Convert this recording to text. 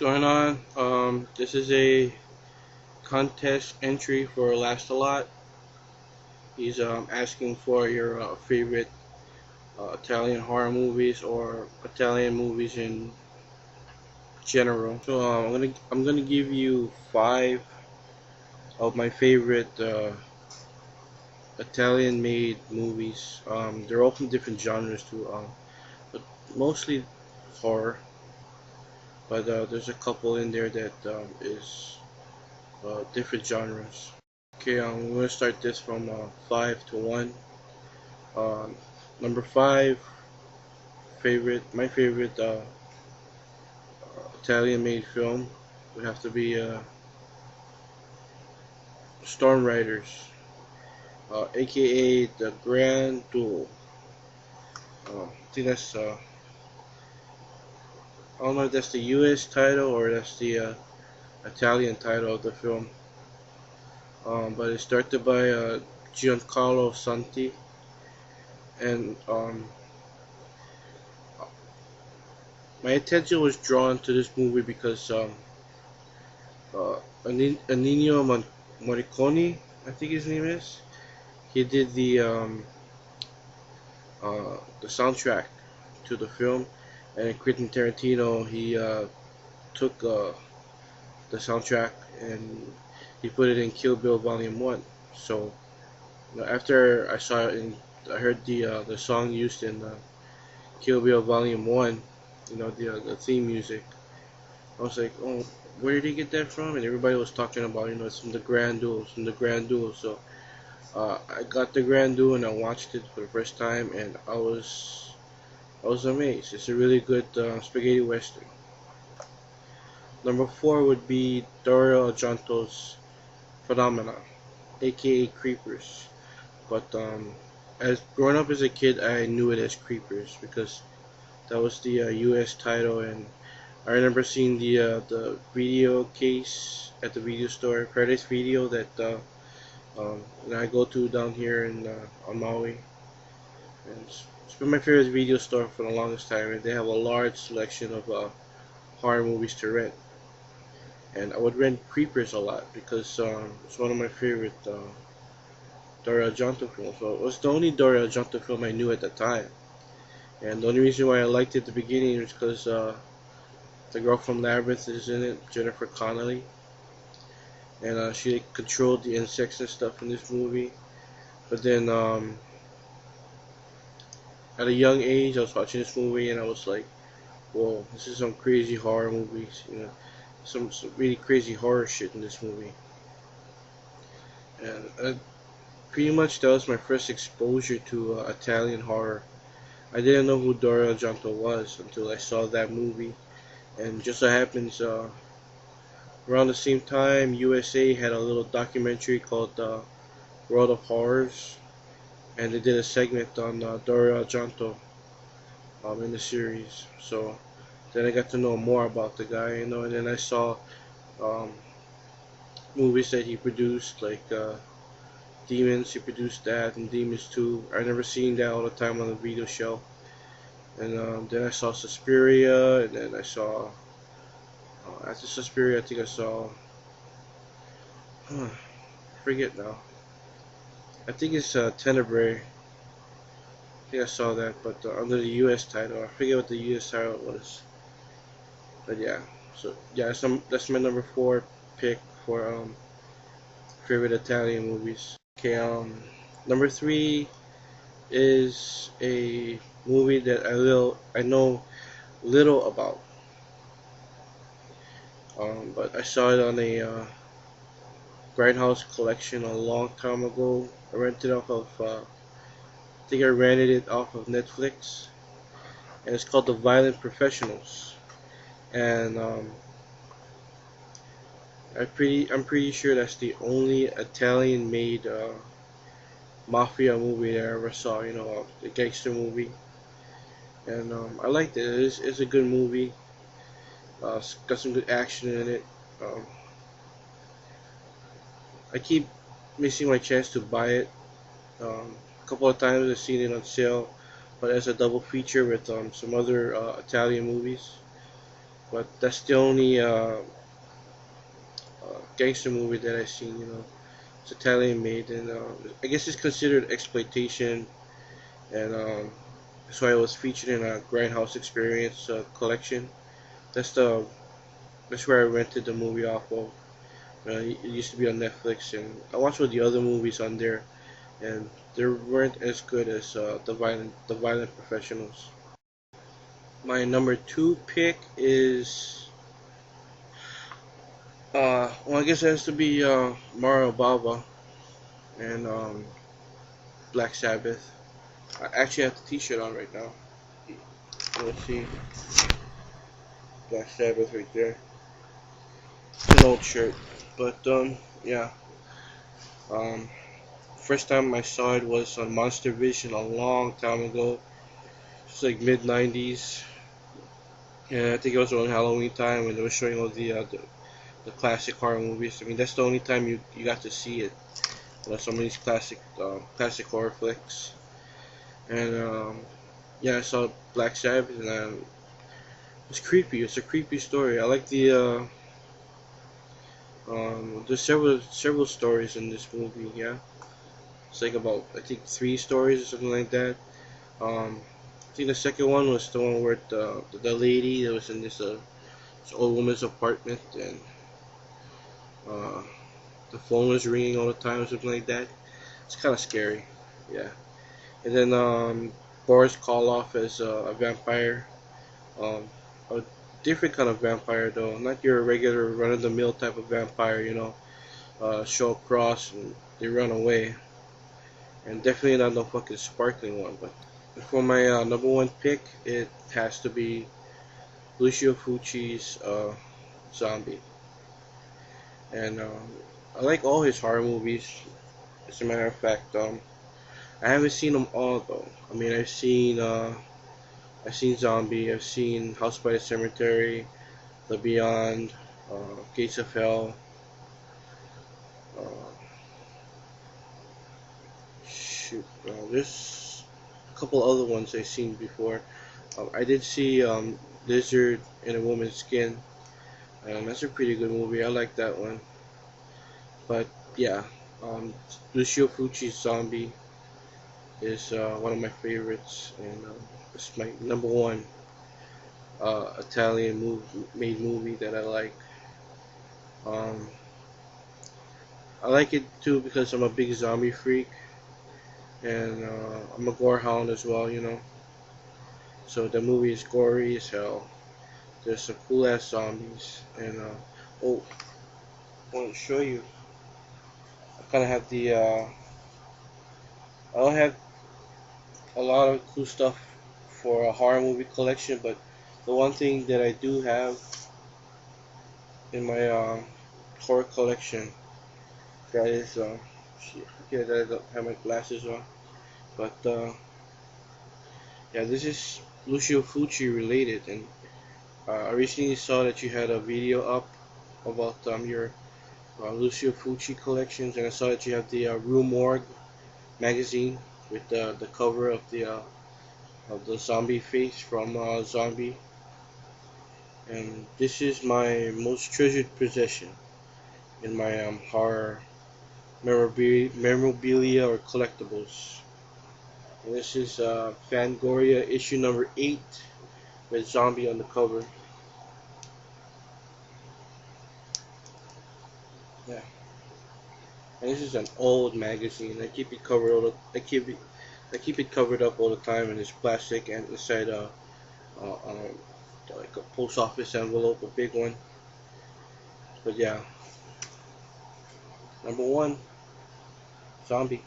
going on? This is a contest entry for Lastalot. He's asking for your favorite Italian horror movies or Italian movies in general. So I'm gonna give you 5 of my favorite Italian-made movies. They're all from different genres too, but mostly horror. But there's a couple in there that is different genres. Okay, we're gonna start this from 5 to 1. Um, Number 5, my favorite Italian-made film would have to be Storm Riders, aka The Grand Duel. I think that's I don't know if that's the U.S. title or that's the Italian title of the film. But it's directed by Giancarlo Santi, and my attention was drawn to this movie because Ennio Morricone, I think his name is, he did the soundtrack to the film, and Quentin Tarantino he took the soundtrack and he put it in Kill Bill Volume 1. So after I saw it and I heard the song used in Kill Bill Volume 1, the theme music, I was like, oh, where did he get that from? And everybody was talking about, it's from the Grand Duel, from the Grand Duel. So I got the Grand Duel and I watched it for the first time, and I was amazed. It's a really good spaghetti western. Number 4 would be Dario Argento's Phenomena, aka Creepers. But as growing up as a kid, I knew it as Creepers because that was the U.S. title, and I remember seeing the video case at the video store, Paradise Video, that I go to down here in on Maui, and it's been my favorite video store for the longest time. And they have a large selection of horror movies to rent, and I would rent Creepers a lot because it's one of my favorite Dario Argento films. So it was the only Dario Argento film I knew at the time, and the only reason why I liked it at the beginning was because the girl from Labyrinth is in it, Jennifer Connelly, and she controlled the insects and stuff in this movie. But then at a young age, I was watching this movie and I was like, whoa, this is some crazy horror movies, some really crazy horror shit in this movie. And pretty much that was my first exposure to Italian horror. I didn't know who Dario Argento was until I saw that movie. And just so happens, around the same time, USA had a little documentary called World of Horrors, and they did a segment on Dario Argento in the series. So then I got to know more about the guy, and then I saw um, movies that he produced, like Demons. He produced that, and Demons 2. I never seen that all the time on the video show. And then I saw Suspiria, and then I saw after Suspiria, I think I saw I forget now. I think it's Tenebrae. I think I saw that, but under the U.S. title. I forget what the U.S. title was. But yeah, so yeah, that's my number 4 pick for favorite Italian movies. Okay, number 3 is a movie that I know little about, but I saw it on a Grindhouse collection a long time ago. I rented off of I think I rented it off of Netflix, and it's called The Violent Professionals. And I'm pretty sure that's the only Italian-made mafia movie that I ever saw. A gangster movie, and I liked it. It's a good movie. It's got some good action in it. I keep missing my chance to buy it. A couple of times I've seen it on sale, but as a double feature with some other Italian movies. but that's the only gangster movie that I've seen. It's Italian made, and I guess it's considered exploitation, and that's why it was featured in a Grindhouse Experience collection. That's the that's where I rented the movie off of. It used to be on Netflix, and I watched all the other movies on there, and they weren't as good as the Violent Professionals. My number two pick is well, I guess it has to be Mario Bava and Black Sabbath. I actually have the T-shirt on right now. Let's see, Black Sabbath right there. It's an old shirt, but yeah. Um, First time I saw it was on Monster Vision a long time ago. It's like mid '90s, and I think it was around Halloween time when they were showing all the classic horror movies. I mean, that's the only time you got to see it. Some of these classic horror flicks, and yeah, I saw Black Sabbath, and it's creepy. It's a creepy story. I like there's several stories in this movie. Yeah, it's like about I think three stories or something like that. I think the second one was the one where the lady that was in this old woman's apartment, and uh, the phone was ringing all the time or something like that. It's kind of scary. Yeah. And then Boris Karloff as a vampire, um, a different kind of vampire though, not your regular run-of-the-mill type of vampire. Show up cross and they run away, and definitely not no fucking sparkling one. But for my number one pick, it has to be Lucio Fucci's Zombie, and I like all his horror movies. As a matter of fact, I haven't seen them all though. I mean, I've seen Zombie, I've seen House by the Cemetery, The Beyond, Gates of Hell. Uh, there's a couple other ones I've seen before. I did see Lizard in a Woman's Skin. That's a pretty good movie. I like that one. But yeah, Lucio Fucci's Zombie is one of my favorites, and it's my number one Italian made movie that I like. Um, I like it too because I'm a big zombie freak, and I'm a gore hound as well. So the movie is gory as hell. There's some cool ass zombies, and oh, I want to show you. I kind of have I don't have a lot of cool stuff for a horror movie collection, but the one thing that I do have in my horror collection that is shit, yeah, that I don't have my glasses on, but yeah, this is Lucio Fucci related, and I recently saw that you had a video up about your Lucio Fucci collections, and I saw that you have the Rue Morgue magazine with the cover of the zombie face from Zombie, and this is my most treasured possession in my horror memorabilia or collectibles. And this is Fangoria issue number 8 with Zombie on the cover. Yeah, and this is an old magazine. I keep it covered up all the time, and it's plastic and inside like a post office envelope, a big one. But yeah, number one, Zombie.